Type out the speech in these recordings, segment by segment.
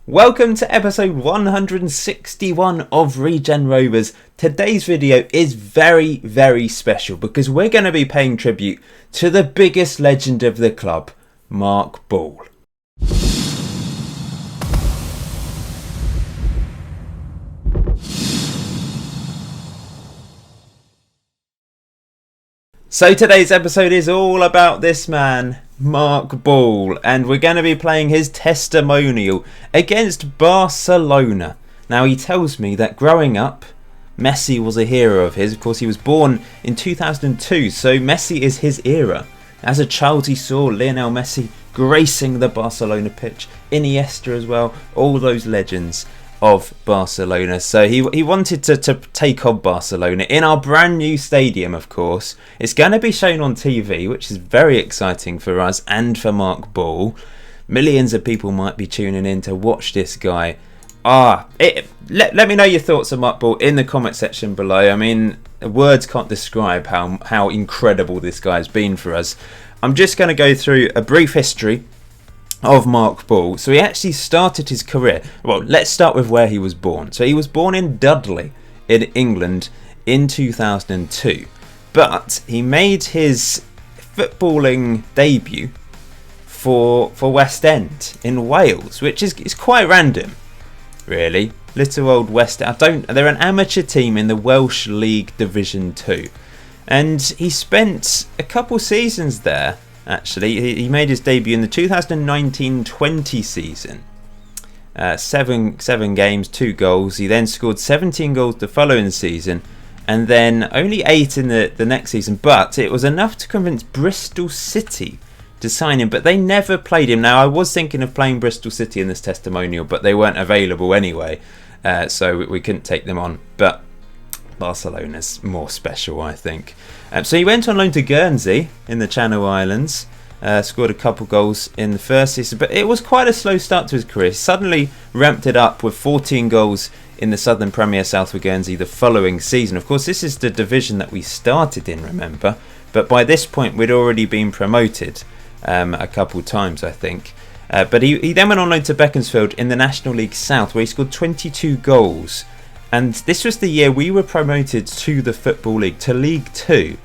Welcome to episode 161 of Regen Rovers. Today's video is very, very special because we're going to be paying tribute to the biggest legend of the club, Mark Ball. So today's episode is all about this man, Mark Ball, and we're going to be playing his testimonial against Barcelona. Now, he tells me that growing up, Messi was a hero of his. Of course, he was born in 2002, so Messi is his era. As a child, he saw Lionel Messi gracing the Barcelona pitch, Iniesta as well, all those legends of Barcelona. So he wanted to take on Barcelona in our brand new stadium, of course. It's going to be shown on TV, which is very exciting for us and for Mark Ball. Millions of people might be tuning in to watch this guy. Let me know your thoughts on Mark Ball in the comment section below. I mean, words can't describe how incredible this guy has been for us. I'm just going to go through a brief history of Mark Ball. So he actually started his career, well, let's start with where he was born. So he was born in Dudley in England in 2002, but he made his footballing debut for West End in Wales, which is quite random, really. Little old West End. They're an amateur team in the Welsh League Division 2, and he spent a couple seasons there. Actually, he made his debut in the 2019-20 season. 7 games, 2 goals. He then scored 17 goals the following season, and then only 8 in the next season. But it was enough to convince Bristol City to sign him, but they never played him. Now, I was thinking of playing Bristol City in this testimonial, but they weren't available anyway, so we couldn't take them on. But Barcelona's more special, I think. So he went on loan to Guernsey in the Channel Islands, scored a couple goals in the first season, but it was quite a slow start to his career. He suddenly ramped it up with 14 goals in the Southern Premier South with Guernsey the following season. Of course, this is the division that we started in, remember, but by this point we'd already been promoted a couple times, I think. But he then went on loan to Beaconsfield in the National League South, where he scored 22 goals. And this was the year we were promoted to the Football League, to League 2.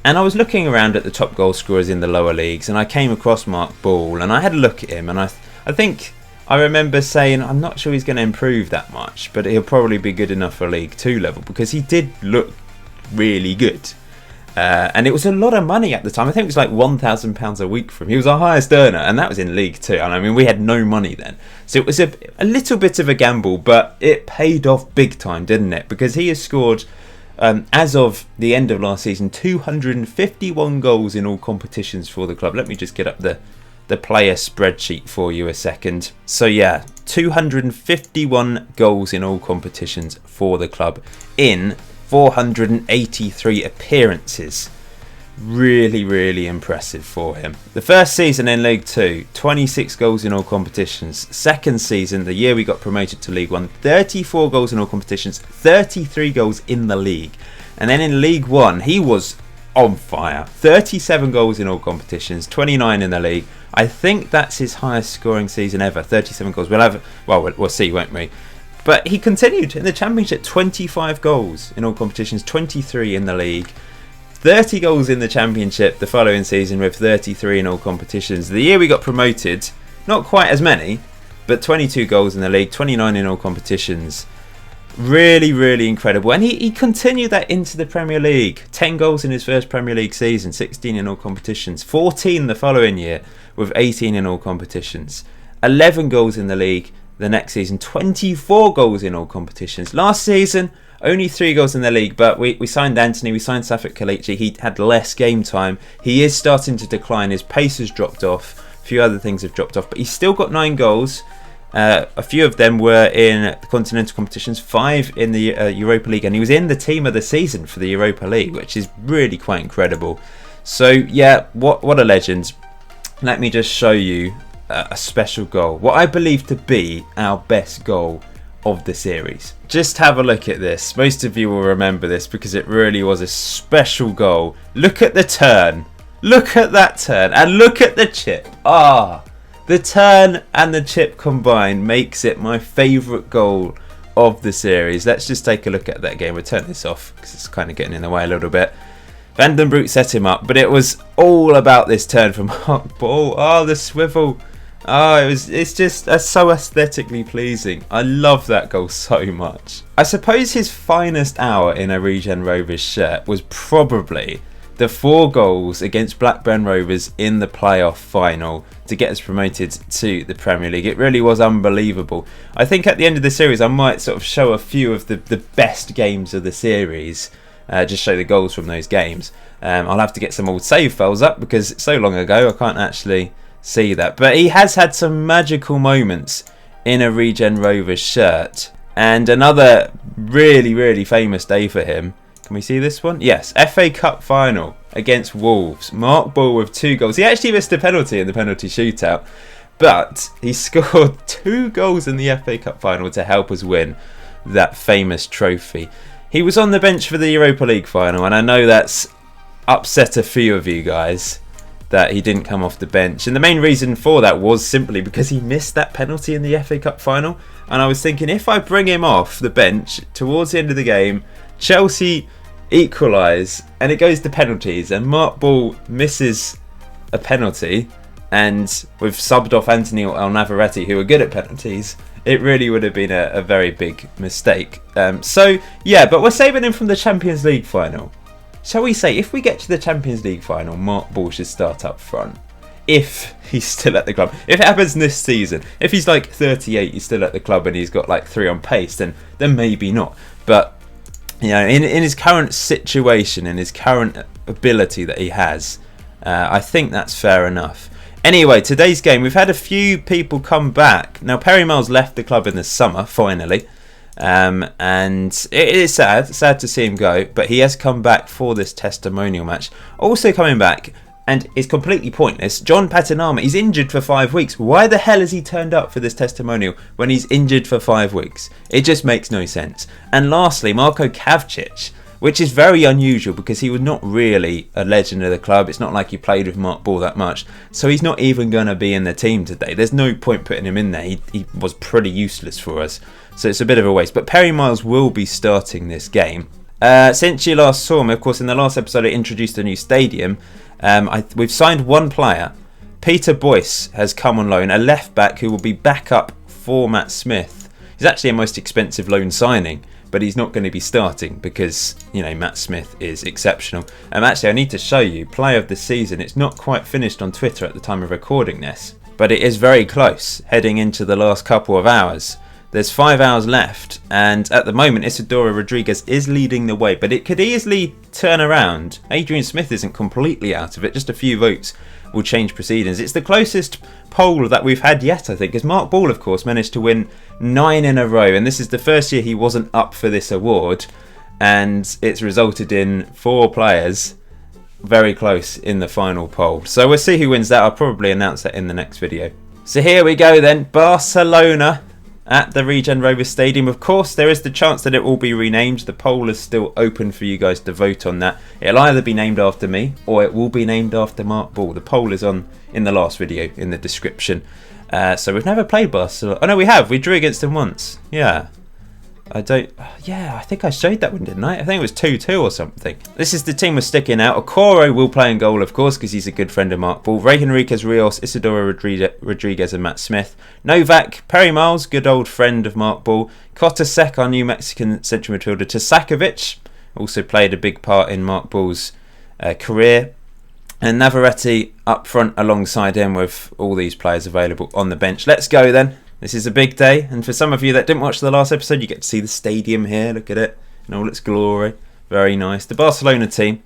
And I was looking around at the top goal scorers in the lower leagues, and I came across Mark Ball, and I had a look at him, and I think I remember saying, I'm not sure he's going to improve that much, but he'll probably be good enough for League 2 level, because he did look really good. And it was a lot of money at the time. I think it was like £1,000 a week for him. He was our highest earner, and that was in League 2. And I mean, we had no money then. So it was a little bit of a gamble, but it paid off big time, didn't it? Because he has scored, as of the end of last season, 251 goals in all competitions for the club. Let me just get up the player spreadsheet for you a second. So yeah, 251 goals in all competitions for the club in 483 appearances. Really, really impressive for him. The first season in League 2, 26 goals in all competitions. Second season, the year we got promoted to League 1, 34 goals in all competitions, 33 goals in the league. And then in League 1, he was on fire. 37 goals in all competitions, 29 in the league. I think that's his highest scoring season ever, 37 goals. We'll see, won't we? But he continued in the Championship, 25 goals in all competitions, 23 in the league, 30 goals in the Championship the following season with 33 in all competitions. The year we got promoted, not quite as many, but 22 goals in the league, 29 in all competitions. Really, really incredible. And he continued that into the Premier League. 10 goals in his first Premier League season, 16 in all competitions, 14 the following year with 18 in all competitions, 11 goals in the league. The next season, 24 goals in all competitions. Last season, only 3 goals in the league, but we signed Anthony, we signed Safik Kalichi. He had less game time. He is starting to decline. His pace has dropped off. A few other things have dropped off, but he's still got 9 goals. A few of them were in the continental competitions, 5 in the Europa League, and he was in the team of the season for the Europa League, which is really quite incredible. So yeah, what a legend. Let me just show you a special goal, what I believe to be our best goal of the series. Just have a look at this. Most of you will remember this because it really was a special goal. Look at the turn. Look at that turn and look at the chip. The turn and the chip combined makes it my favourite goal of the series. Let's just take a look at that game. We'll turn this off because it's kind of getting in the way a little bit. Van den Broek set him up, but it was all about this turn from Mark Ball. Oh, the swivel. Oh, it's just so aesthetically pleasing. I love that goal so much. I suppose his finest hour in a Regen Rovers shirt was probably the 4 goals against Blackburn Rovers in the playoff final to get us promoted to the Premier League. It really was unbelievable. I think at the end of the series I might sort of show a few of the best games of the series, just show the goals from those games. I'll have to get some old save files up because it's so long ago I can't actually see that. But he has had some magical moments in a Regen Rovers shirt, and another really famous day for him. Can we see this one? Yes, FA Cup final against Wolves. Mark Ball with 2 goals. He actually missed a penalty in the penalty shootout, but he scored 2 goals in the FA Cup final to help us win that famous trophy. He was on the bench for the Europa League final, and I know that's upset a few of you guys that he didn't come off the bench. And the main reason for that was simply because he missed that penalty in the FA Cup final. And I was thinking, if I bring him off the bench towards the end of the game, Chelsea equalise and it goes to penalties and Mark Ball misses a penalty, and we've subbed off Anthony or Navarrete, who are good at penalties, it really would have been a very big mistake. So yeah, but we're saving him from the Champions League final. Shall we say, if we get to the Champions League final, Mark Ball should start up front. If he's still at the club. If it happens this season, if he's like 38, he's still at the club and he's got like 3 on pace, then maybe not. But you know, in his current situation, in his current ability that he has, I think that's fair enough. Anyway, today's game, we've had a few people come back. Now, Perry Miles left the club in the summer, finally. And it is sad to see him go, but he has come back for this testimonial match. Also coming back, and it's completely pointless, John Patinama. He's injured for 5 weeks. Why the hell has he turned up for this testimonial when he's injured for 5 weeks? It just makes no sense. And lastly, Marko Kavcic, which is very unusual because he was not really a legend of the club. It's not like he played with Mark Ball that much, so he's not even going to be in the team today. There's no point putting him in there. He was pretty useless for us, so it's a bit of a waste. But Perry Miles will be starting this game. Since you last saw me, of course, in the last episode I introduced a new stadium. We've signed 1 player. Peter Boyce has come on loan, a left back who will be back up for Matt Smith. He's actually a most expensive loan signing, but he's not going to be starting because, you know, Matt Smith is exceptional. Actually, I need to show you player of the season. It's not quite finished on Twitter at the time of recording this, but it is very close heading into the last couple of hours. There's 5 hours left, and at the moment Isidoro Rodriguez is leading the way, but it could easily turn around. Adrian Smith isn't completely out of it, just a few votes will change proceedings. It's the closest poll that we've had yet, I think, because Mark Ball, of course, managed to win 9 in a row, and this is the first year he wasn't up for this award, and it's resulted in 4 players very close in the final poll. So we'll see who wins that. I'll probably announce that in the next video. So here we go then, Barcelona at the Regen Rovers Stadium. Of course, there is the chance that it will be renamed. The poll is still open for you guys to vote on that. It'll either be named after me or it will be named after Mark Ball. The poll is on in the last video in the description. So we've never played Barcelona. Oh no, we have. We drew against them once. Yeah. I think I showed that one, didn't I? I think it was 2-2 or something. This is the team we're sticking out. Okoro will play in goal, of course, because he's a good friend of Mark Ball. Rey Henriquez Rios, Isidoro Rodriguez and Matt Smith. Novak, Perry Miles, good old friend of Mark Ball. Kotasek, our new Mexican central midfielder. Tasakovic, also played a big part in Mark Ball's career. And Navarrete up front alongside him with all these players available on the bench. Let's go then. This is a big day, and for some of you that didn't watch the last episode, you get to see the stadium here. Look at it in all its glory. Very nice. The Barcelona team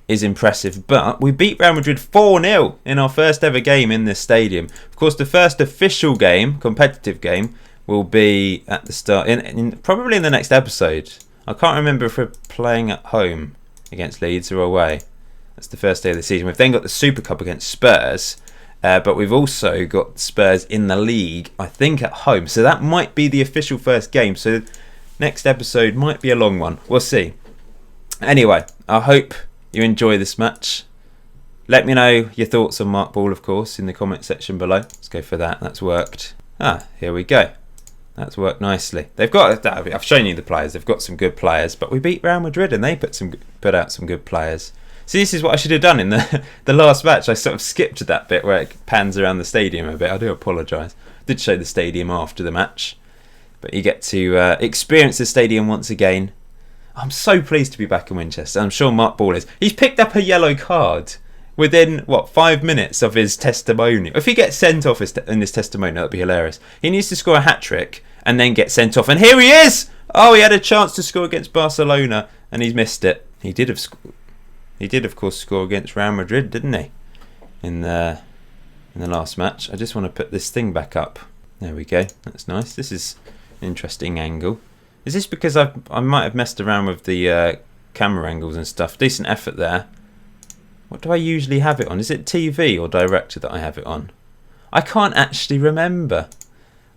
is impressive, but we beat Real Madrid 4-0 in our first ever game in this stadium. Of course, the first official game, competitive game, will be at the start, probably in the next episode. I can't remember if we're playing at home against Leeds or away. That's the first day of the season. We've then got the Super Cup against Spurs. But we've also got Spurs in the league, I think, at home. So that might be the official first game. So next episode might be a long one. We'll see. Anyway, I hope you enjoy this match. Let me know your thoughts on Mark Ball, of course, in the comment section below. Let's go for that. That's worked. Here we go. That's worked nicely. They've got. I've shown you the players. They've got some good players, but we beat Real Madrid and they put out some good players. See, this is what I should have done in the last match. I sort of skipped that bit where it pans around the stadium a bit. I do apologise. I did show the stadium after the match, but you get to experience the stadium once again. I'm so pleased to be back in Winchester. I'm sure Mark Ball is. He's picked up a yellow card within, 5 minutes of his testimonial. If he gets sent off in this testimonial, that'd be hilarious. He needs to score a hat-trick and then get sent off. And here he is! Oh, he had a chance to score against Barcelona and he's missed it. He did, of course, score against Real Madrid, didn't he? In the last match. I just want to put this thing back up. There we go. That's nice. This is an interesting angle. Is this because I might have messed around with the camera angles and stuff? Decent effort there. What do I usually have it on? Is it TV or director that I have it on? I can't actually remember.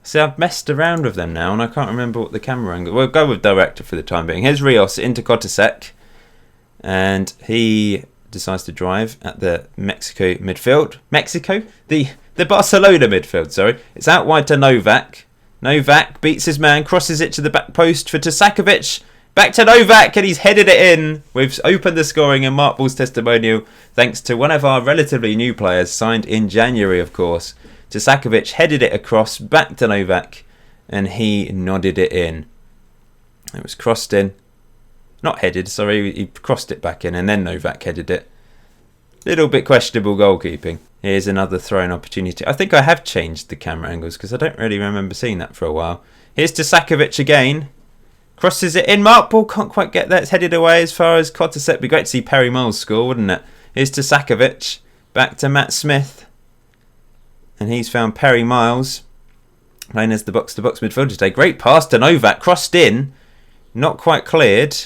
See, I've messed around with them now and I can't remember what the camera angle... We'll go with director for the time being. Here's Rios into Kotasek. And he decides to drive at the Mexico midfield. Mexico? The Barcelona midfield, sorry. It's out wide to Novak. Novak beats his man, crosses it to the back post for Tasakovic. Back to Novak, and he's headed it in. We've opened the scoring in Mark Ball's testimonial, thanks to one of our relatively new players, signed in January, of course. Tasakovic headed it across, back to Novak, and he nodded it in. It was crossed in. Not headed, sorry, he crossed it back in, and then Novak headed it. Little bit questionable goalkeeping. Here's another throw-in opportunity. I think I have changed the camera angles because I don't really remember seeing that for a while. Here's Tasakovic again. Crosses it in. Mark Ball can't quite get there. It's headed away as far as Kotasek. Be great to see Perry Miles score, wouldn't it? Here's Tasakovic. Back to Matt Smith. And he's found Perry Miles. Playing as the box-to-box midfielder today. Great pass to Novak. Crossed in. Not quite cleared.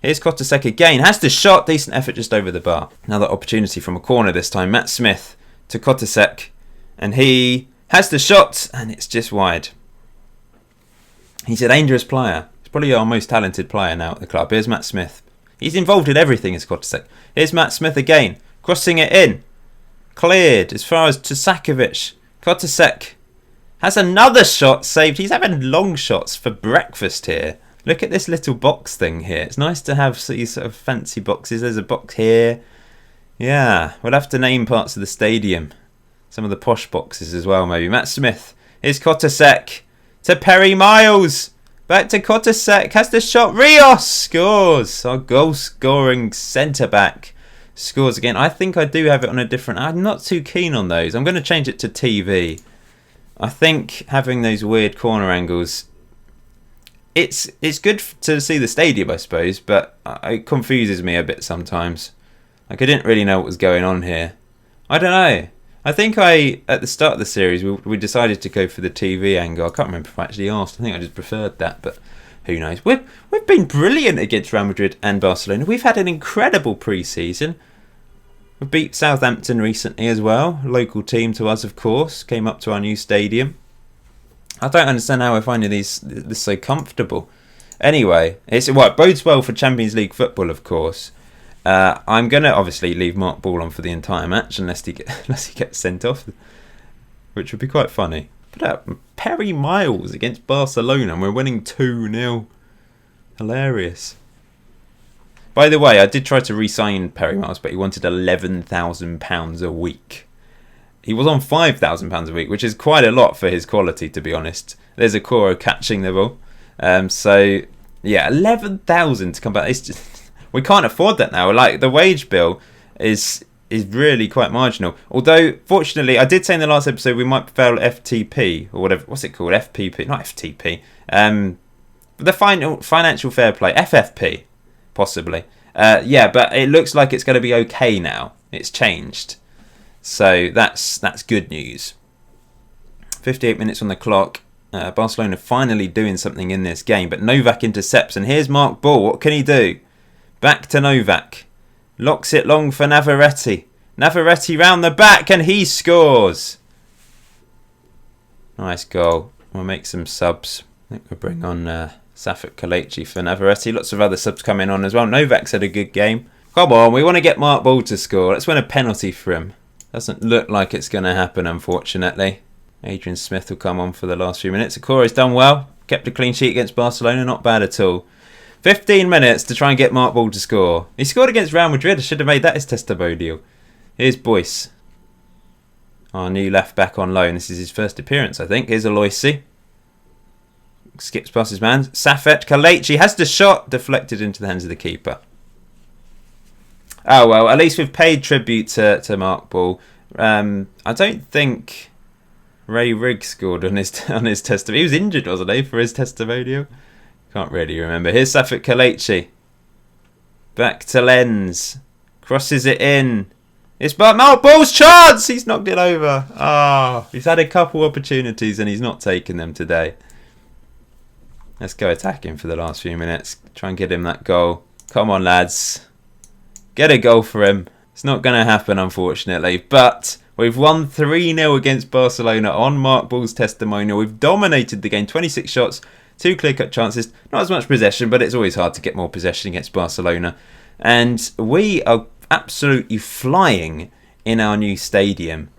Here's Kotasek again. Has the shot. Decent effort just over the bar. Another opportunity from a corner this time. Matt Smith to Kotasek. And he has the shot. And it's just wide. He's a dangerous player. He's probably our most talented player now at the club. Here's Matt Smith. He's involved in everything as Kotasek. Here's Matt Smith again. Crossing it in. Cleared as far as Tasakovic. Kotasek has another shot saved. He's having long shots for breakfast here. Look at this little box thing here. It's nice to have these sort of fancy boxes. There's a box here. Yeah, we'll have to name parts of the stadium. Some of the posh boxes as well, maybe. Matt Smith. Here's Kotasek to Perry Miles. Back to Kotasek. Has the shot. Rios scores. Our goal-scoring centre-back scores again. I think I do have it on a different... I'm not too keen on those. I'm going to change it to TV. I think having those weird corner angles... It's good to see the stadium, I suppose, but it confuses me a bit sometimes. Like, I didn't really know what was going on here. I don't know. I think at the start of the series, we decided to go for the TV angle. I can't remember if I actually asked. I think I just preferred that, but who knows. We've been brilliant against Real Madrid and Barcelona. We've had an incredible pre-season. We beat Southampton recently as well. Local team to us, of course. Came up to our new stadium. I don't understand how we're finding this so comfortable. Anyway, it bodes well for Champions League football, of course. I'm going to obviously leave Mark Ball on for the entire match unless he gets sent off, which would be quite funny. But Perry Miles against Barcelona and we're winning 2-0. Hilarious. By the way, I did try to re-sign Perry Miles, but he wanted £11,000 a week. He was on £5,000 a week, which is quite a lot for his quality, to be honest. There's a Coro catching the ball. So, yeah, 11,000 to come back. It's just, we can't afford that now. Like, the wage bill is really quite marginal. Although, fortunately, I did say in the last episode we might fail FTP, or whatever. What's it called? FPP? Not FTP. The financial fair play. FFP, possibly. Yeah, but it looks like it's going to be okay now. It's changed. So that's good news. 58 minutes on the clock. Barcelona finally doing something in this game. But Novak intercepts. And here's Mark Ball. What can he do? Back to Novak. Locks it long for Navarrete. Navarrete round the back. And he scores. Nice goal. We'll make some subs. I think we'll bring on Safet Kalechi for Navarrete. Lots of other subs coming on as well. Novak's had a good game. Come on, we want to get Mark Ball to score. Let's win a penalty for him. Doesn't look like it's going to happen, unfortunately. Adrian Smith will come on for the last few minutes. Okoro's done well. Kept a clean sheet against Barcelona. Not bad at all. 15 minutes to try and get Mark Ball to score. He scored against Real Madrid. I should have made that his testimonial. Here's Boyce. Our new left back on loan. This is his first appearance, I think. Here's Aloisi. Skips past his man. Safet. Kalechi has the shot. Deflected into the hands of the keeper. Oh, well, at least we've paid tribute to Mark Ball. I don't think Ray Riggs scored on his testimonial. He was injured, wasn't he, for his testimonial? Can't really remember. Here's Safet Kalechi. Back to Lenz. Crosses it in. It's Mark Ball's chance! He's knocked it over. He's had a couple opportunities and he's not taken them today. Let's go attacking for the last few minutes. Try and get him that goal. Come on, lads. Get a goal for him. It's not going to happen, unfortunately. But we've won 3-0 against Barcelona on Mark Ball's testimonial. We've dominated the game. 26 shots, 2 clear-cut chances. Not as much possession, but it's always hard to get more possession against Barcelona. And we are absolutely flying in our new stadium.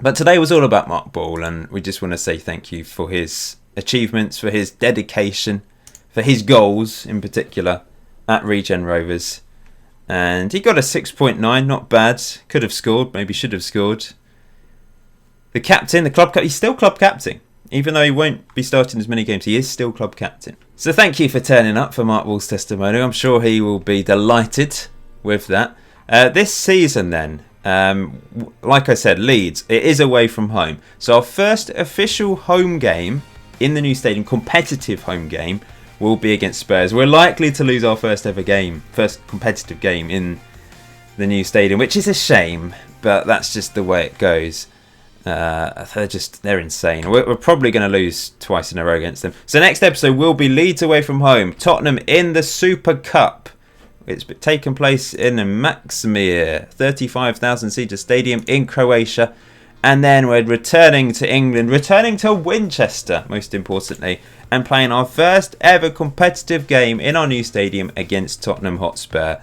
But today was all about Mark Ball, and we just want to say thank you for his achievements, for his dedication, for his goals in particular at Regen Rovers. And he got a 6.9, not bad. Could have scored, maybe should have scored. The captain, the club captain, he's still club captain. Even though he won't be starting as many games, he is still club captain. So thank you for turning up for Mark Ball's testimonial. I'm sure he will be delighted with that. This season then, like I said, Leeds, it is away from home. So our first official home game in the new stadium, competitive home game, will be against Spurs. We're likely to lose our first competitive game in the new stadium, which is a shame, but that's just the way it goes. They're insane. We're probably going to lose twice in a row against them. So next episode will be Leeds away from home, Tottenham in the Super Cup. It's taken place in Maksimir, 35,000-seater stadium in Croatia. And then we're returning to England, returning to Winchester, most importantly, and playing our first ever competitive game in our new stadium against Tottenham Hotspur.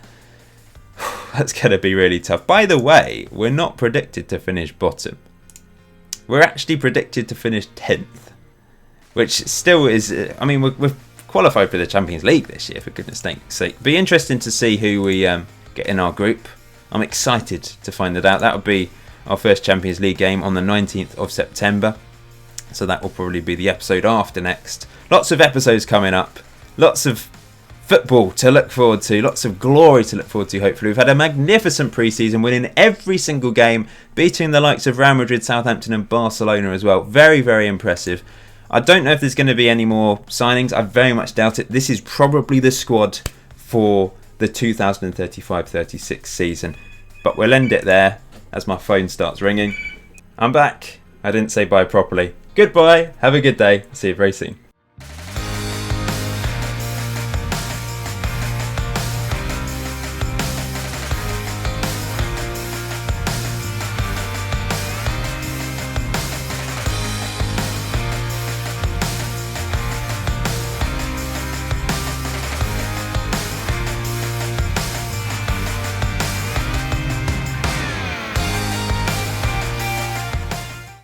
That's going to be really tough. By the way, we're not predicted to finish bottom. We're actually predicted to finish 10th, which still is, I mean, we've qualified for the Champions League this year, for goodness sake. Be interesting to see who we get in our group. I'm excited to find that out. That would be our first Champions League game on the 19th of September. So that will probably be the episode after next. Lots of episodes coming up. Lots of football to look forward to. Lots of glory to look forward to, hopefully. We've had a magnificent pre-season, winning every single game, beating the likes of Real Madrid, Southampton and Barcelona as well. Very, very impressive. I don't know if there's going to be any more signings. I very much doubt it. This is probably the squad for the 2035-36 season. But we'll end it there as my phone starts ringing. I'm back. I didn't say bye properly. Goodbye. Have a good day. See you very soon.